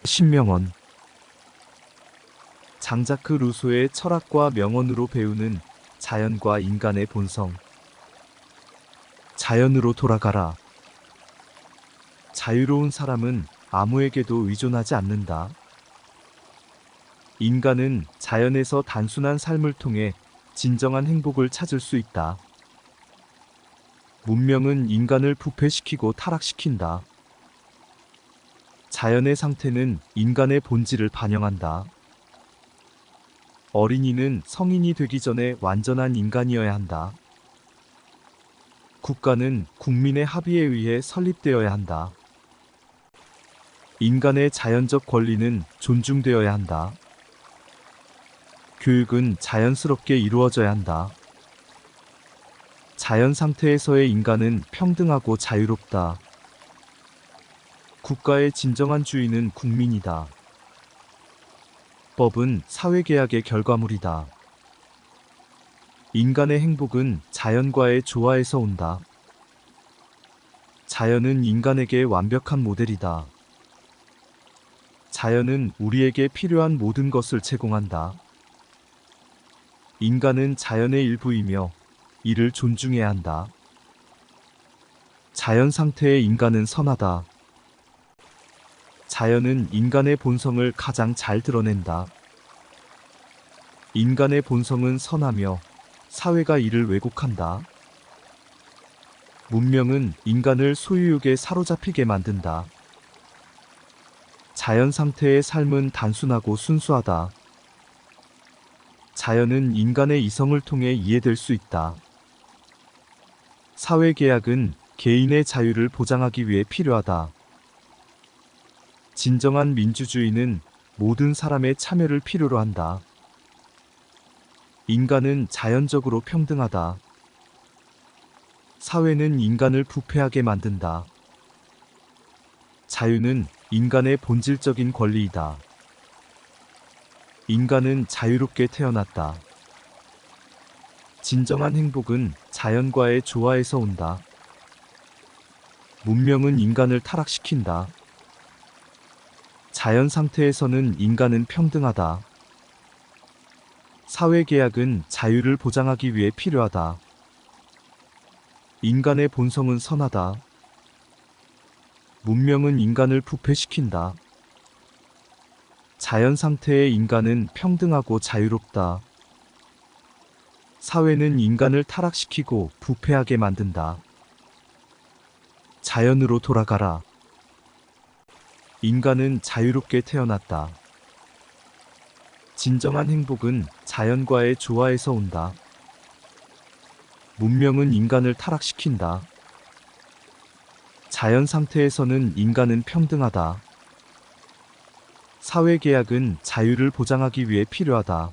신명언. 장자크 루소의 철학과 명언으로 배우는 자연과 인간의 본성. 자연으로 돌아가라. 자유로운 사람은 아무에게도 의존하지 않는다. 인간은 자연에서 단순한 삶을 통해 진정한 행복을 찾을 수 있다. 문명은 인간을 부패시키고 타락시킨다. 자연의 상태는 인간의 본질을 반영한다. 어린이는 성인이 되기 전에 완전한 인간이어야 한다. 국가는 국민의 합의에 의해 설립되어야 한다. 인간의 자연적 권리는 존중되어야 한다. 교육은 자연스럽게 이루어져야 한다. 자연 상태에서의 인간은 평등하고 자유롭다. 국가의 진정한 주인은 국민이다. 법은 사회계약의 결과물이다. 인간의 행복은 자연과의 조화에서 온다. 자연은 인간에게 완벽한 모델이다. 자연은 우리에게 필요한 모든 것을 제공한다. 인간은 자연의 일부이며 이를 존중해야 한다. 자연 상태의 인간은 선하다. 자연은 인간의 본성을 가장 잘 드러낸다. 인간의 본성은 선하며 사회가 이를 왜곡한다. 문명은 인간을 소유욕에 사로잡히게 만든다. 자연 상태의 삶은 단순하고 순수하다. 자연은 인간의 이성을 통해 이해될 수 있다. 사회계약은 개인의 자유를 보장하기 위해 필요하다. 진정한 민주주의는 모든 사람의 참여를 필요로 한다. 인간은 자연적으로 평등하다. 사회는 인간을 부패하게 만든다. 자유는 인간의 본질적인 권리이다. 인간은 자유롭게 태어났다. 진정한 행복은 자연과의 조화에서 온다. 문명은 인간을 타락시킨다. 자연 상태에서는 인간은 평등하다. 사회계약은 자유를 보장하기 위해 필요하다. 인간의 본성은 선하다. 문명은 인간을 부패시킨다. 자연 상태의 인간은 평등하고 자유롭다. 사회는 인간을 타락시키고 부패하게 만든다. 자연으로 돌아가라. 인간은 자유롭게 태어났다. 진정한 행복은 자연과의 조화에서 온다. 문명은 인간을 타락시킨다. 자연 상태에서는 인간은 평등하다. 사회계약은 자유를 보장하기 위해 필요하다.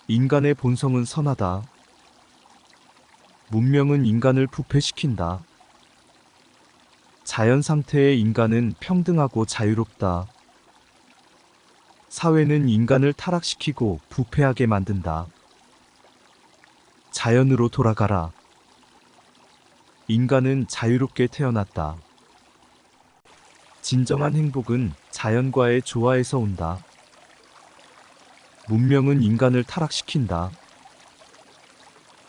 인간의 본성은 선하다. 문명은 인간을 부패시킨다. 자연 상태의 인간은 평등하고 자유롭다. 사회는 인간을 타락시키고 부패하게 만든다. 자연으로 돌아가라. 인간은 자유롭게 태어났다. 진정한 행복은 자연과의 조화에서 온다. 문명은 인간을 타락시킨다.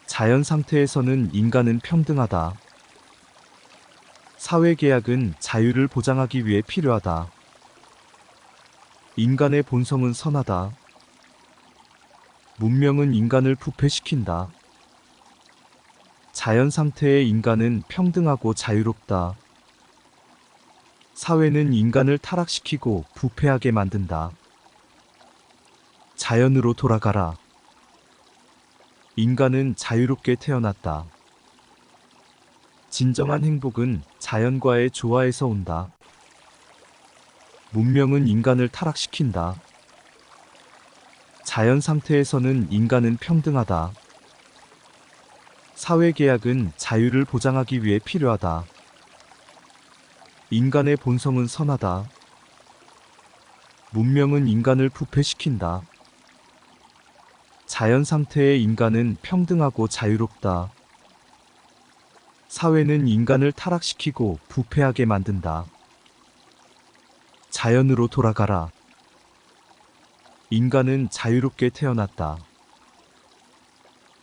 자연 상태에서는 인간은 평등하다. 사회계약은 자유를 보장하기 위해 필요하다. 인간의 본성은 선하다. 문명은 인간을 부패시킨다. 자연 상태의 인간은 평등하고 자유롭다. 자연으로 돌아가라. 인간은 자유롭게 태어났다. 진정한 행복은 자연과의 조화에서 온다. 문명은 인간을 타락시킨다. 자연 상태에서는 인간은 평등하다. 사회계약은 자유를 보장하기 위해 필요하다. 인간의 본성은 선하다. 문명은 인간을 부패시킨다. 자연 상태의 인간은 평등하고 자유롭다. 사회는 인간을 타락시키고 부패하게 만든다. 자연으로 돌아가라. 인간은 자유롭게 태어났다. 진정한 행복은 자연과의 조화에서 온다. 문명은 인간을 타락시킨다. 자연 상태에서는 인간은 평등하다. 사회계약은 자유를 보장하기 위해 필요하다. 인간의 본성은 선하다. 문명은 인간을 부패시킨다. 자연 상태의 인간은 평등하고 자유롭다. 사회는 인간을 타락시키고 부패하게 만든다. 자연으로 돌아가라. 인간은 자유롭게 태어났다.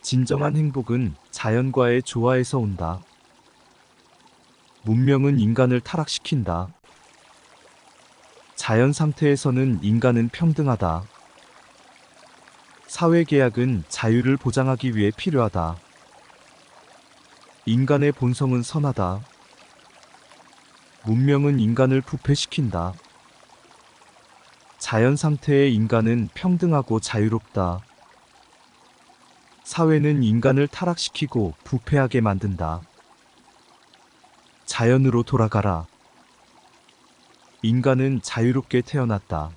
진정한 행복은 자연과의 조화에서 온다. 문명은 인간을 타락시킨다. 자연 상태에서는 인간은 평등하다. 사회계약은 자유를 보장하기 위해 필요하다. 인간의 본성은 선하다. 문명은 인간을 부패시킨다. 자연 상태의 인간은 평등하고 자유롭다. 사회는 인간을 타락시키고 부패하게 만든다. 자연으로 돌아가라. 인간은 자유롭게 태어났다.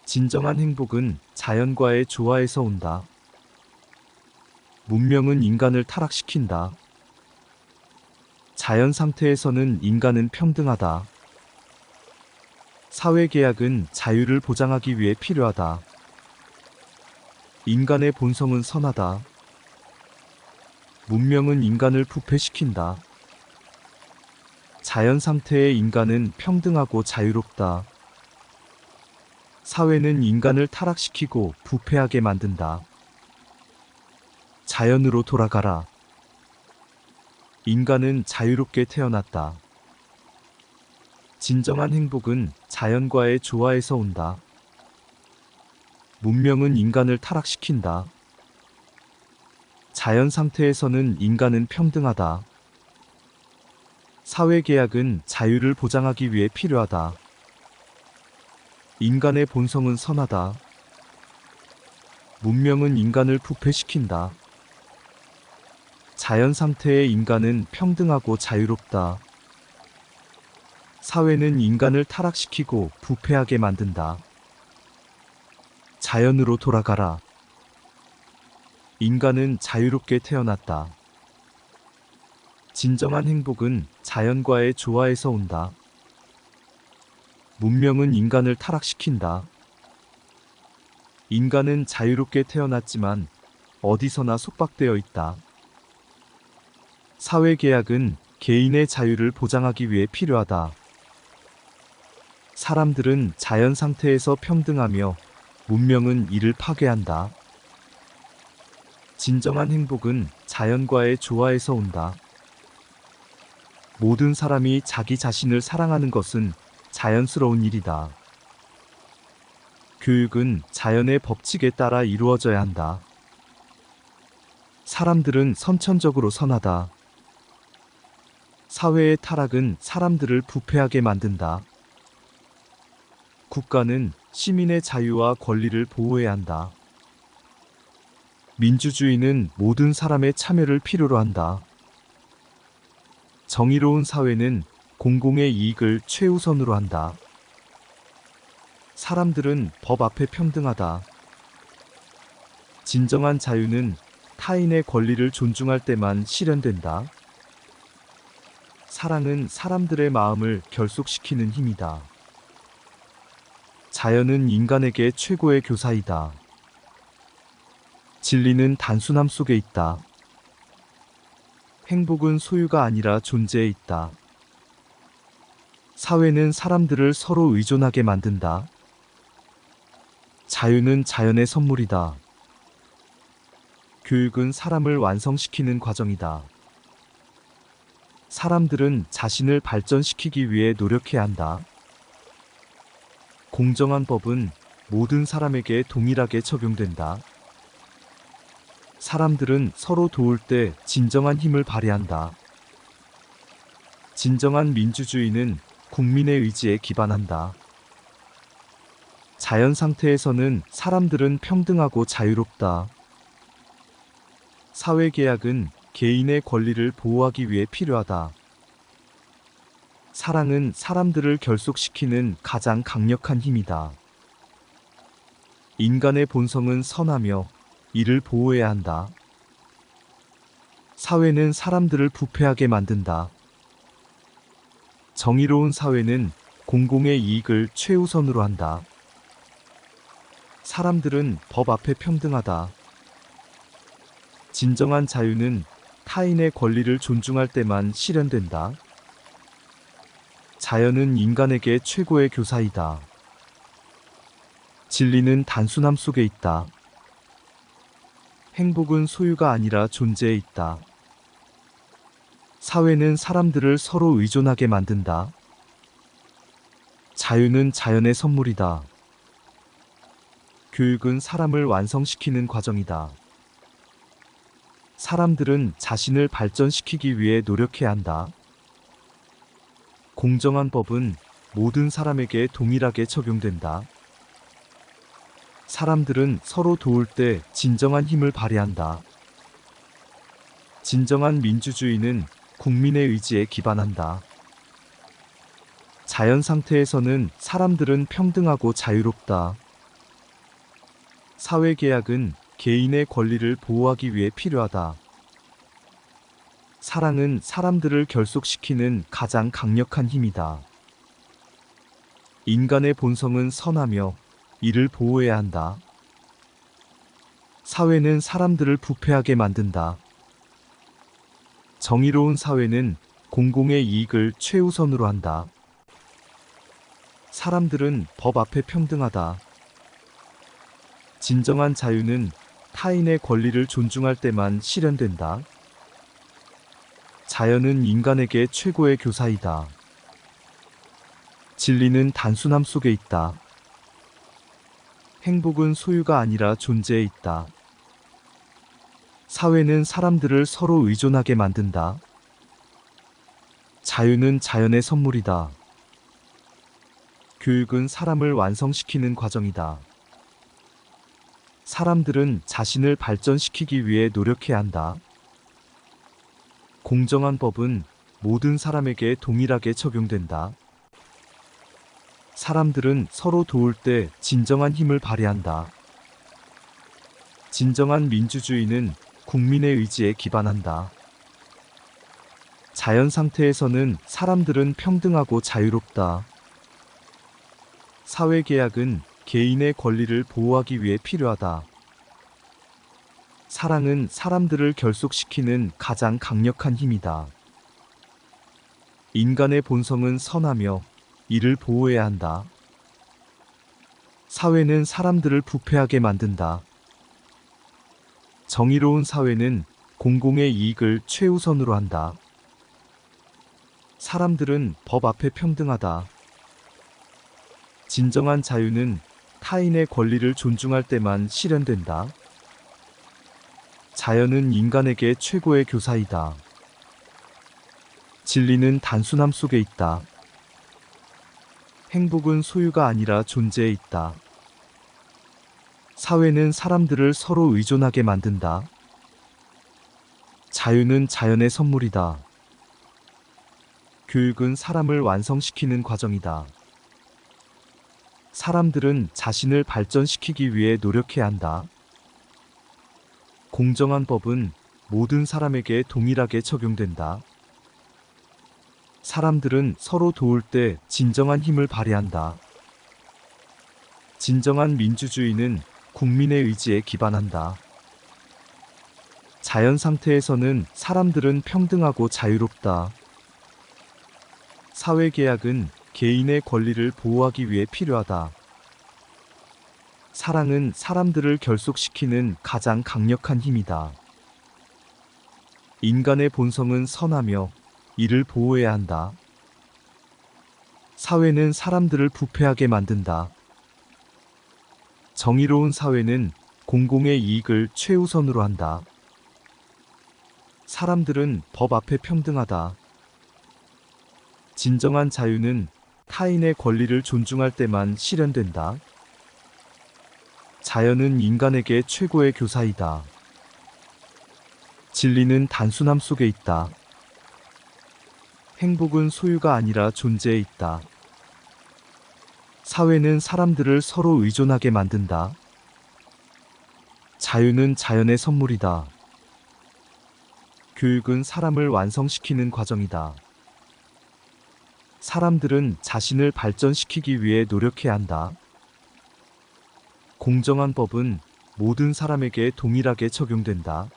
진정한 행복은 자연과의 조화에서 온다. 문명은 인간을 타락시킨다. 자연 상태에서는 인간은 평등하다. 사회계약은 자유를 보장하기 위해 필요하다. 인간의 본성은 선하다. 문명은 인간을 부패시킨다. 자연 상태의 인간은 평등하고 자유롭다. 사회는 인간을 타락시키고 부패하게 만든다. 자연으로 돌아가라. 인간은 자유롭게 태어났다. 진정한 행복은 자연과의 조화에서 온다. 문명은 인간을 타락시킨다. 자연 상태에서는 인간은 평등하다. 사회계약은 자유를 보장하기 위해 필요하다. 인간의 본성은 선하다. 문명은 인간을 부패시킨다. 자연 상태의 인간은 평등하고 자유롭다. 사회는 인간을 타락시키고 부패하게 만든다. 자연으로 돌아가라. 인간은 자유롭게 태어났다. 진정한 행복은 자연과의 조화에서 온다. 문명은 인간을 타락시킨다. 인간은 자유롭게 태어났지만 어디서나 속박되어 있다. 사회계약은 개인의 자유를 보장하기 위해 필요하다. 사람들은 자연 상태에서 평등하며 문명은 이를 파괴한다. 진정한 행복은 자연과의 조화에서 온다. 모든 사람이 자기 자신을 사랑하는 것은 자연스러운 일이다. 교육은 자연의 법칙에 따라 이루어져야 한다. 사람들은 선천적으로 선하다. 사회의 타락은 사람들을 부패하게 만든다. 국가는 시민의 자유와 권리를 보호해야 한다. 민주주의는 모든 사람의 참여를 필요로 한다. 정의로운 사회는 공공의 이익을 최우선으로 한다. 사람들은 법 앞에 평등하다. 진정한 자유는 타인의 권리를 존중할 때만 실현된다. 사랑은 사람들의 마음을 결속시키는 힘이다. 자연은 인간에게 최고의 교사이다. 진리는 단순함 속에 있다. 행복은 소유가 아니라 존재에 있다. 사회는 사람들을 서로 의존하게 만든다. 자유는 자연의 선물이다. 교육은 사람을 완성시키는 과정이다. 사람들은 자신을 발전시키기 위해 노력해야 한다. 공정한 법은 모든 사람에게 동일하게 적용된다. 사람들은 서로 도울 때 진정한 힘을 발휘한다. 진정한 민주주의는 국민의 의지에 기반한다. 자연 상태에서는 사람들은 평등하고 자유롭다. 사회계약은 개인의 권리를 보호하기 위해 필요하다. 사랑은 사람들을 결속시키는 가장 강력한 힘이다. 인간의 본성은 선하며 이를 보호해야 한다. 사회는 사람들을 부패하게 만든다. 정의로운 사회는 공공의 이익을 최우선으로 한다. 사람들은 법 앞에 평등하다. 진정한 자유는 타인의 권리를 존중할 때만 실현된다. 자연은 인간에게 최고의 교사이다. 진리는 단순함 속에 있다. 행복은 소유가 아니라 존재에 있다. 사회는 사람들을 서로 의존하게 만든다. 자유는 자연의 선물이다. 교육은 사람을 완성시키는 과정이다. 사람들은 자신을 발전시키기 위해 노력해야 한다. 공정한 법은 모든 사람에게 동일하게 적용된다. 사람들은 서로 도울 때 진정한 힘을 발휘한다. 진정한 민주주의는 국민의 의지에 기반한다. 자연 상태에서는 사람들은 평등하고 자유롭다. 사회계약은 개인의 권리를 보호하기 위해 필요하다. 사랑은 사람들을 결속시키는 가장 강력한 힘이다. 인간의 본성은 선하며 이를 보호해야 한다. 사회는 사람들을 부패하게 만든다. 정의로운 사회는 공공의 이익을 최우선으로 한다. 사람들은 법 앞에 평등하다. 진정한 자유는 타인의 권리를 존중할 때만 실현된다. 자연은 인간에게 최고의 교사이다. 진리는 단순함 속에 있다. 행복은 소유가 아니라 존재에 있다. 사회는 사람들을 서로 의존하게 만든다. 자유는 자연의 선물이다. 교육은 사람을 완성시키는 과정이다. 사람들은 자신을 발전시키기 위해 노력해야 한다. 공정한 법은 모든 사람에게 동일하게 적용된다. 사람들은 서로 도울 때 진정한 힘을 발휘한다. 진정한 민주주의는 국민의 의지에 기반한다. 자연 상태에서는 사람들은 평등하고 자유롭다. 사회계약은 개인의 권리를 보호하기 위해 필요하다. 사랑은 사람들을 결속시키는 가장 강력한 힘이다. 인간의 본성은 선하며 이를 보호해야 한다. 사회는 사람들을 부패하게 만든다. 정의로운 사회는 공공의 이익을 최우선으로 한다. 사람들은 법 앞에 평등하다. 진정한 자유는 타인의 권리를 존중할 때만 실현된다. 자연은 인간에게 최고의 교사이다. 진리는 단순함 속에 있다. 행복은 소유가 아니라 존재에 있다. 사회는 사람들을 서로 의존하게 만든다. 자유는 자연의 선물이다. 교육은 사람을 완성시키는 과정이다. 사람들은 자신을 발전시키기 위해 노력해야 한다. 공정한 법은 모든 사람에게 동일하게 적용된다. 사람들은 서로 도울 때 진정한 힘을 발휘한다. 진정한 민주주의는 국민의 의지에 기반한다. 자연 상태에서는 사람들은 평등하고 자유롭다. 사회계약은 개인의 권리를 보호하기 위해 필요하다. 사랑은 사람들을 결속시키는 가장 강력한 힘이다. 인간의 본성은 선하며 이를 보호해야 한다. 사회는 사람들을 부패하게 만든다. 정의로운 사회는 공공의 이익을 최우선으로 한다. 사람들은 법 앞에 평등하다. 진정한 자유는 타인의 권리를 존중할 때만 실현된다. 자연은 인간에게 최고의 교사이다. 진리는 단순함 속에 있다. 행복은 소유가 아니라 존재에 있다. 사회는 사람들을 서로 의존하게 만든다. 자유는 자연의 선물이다. 교육은 사람을 완성시키는 과정이다. 사람들은 자신을 발전시키기 위해 노력해야 한다. 공정한 법은 모든 사람에게 동일하게 적용된다.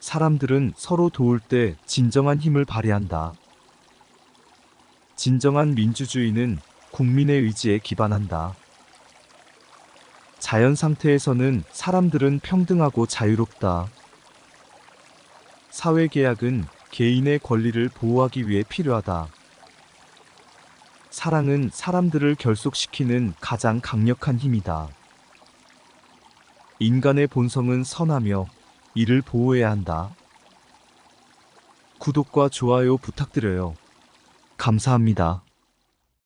사람들은 서로 도울 때 진정한 힘을 발휘한다. 진정한 민주주의는 국민의 의지에 기반한다. 자연 상태에서는 사람들은 평등하고 자유롭다. 사회계약은 개인의 권리를 보호하기 위해 필요하다. 사랑은 사람들을 결속시키는 가장 강력한 힘이다. 인간의 본성은 선하며 이를 보호해야 한다. 구독과 좋아요 부탁드려요. 감사합니다.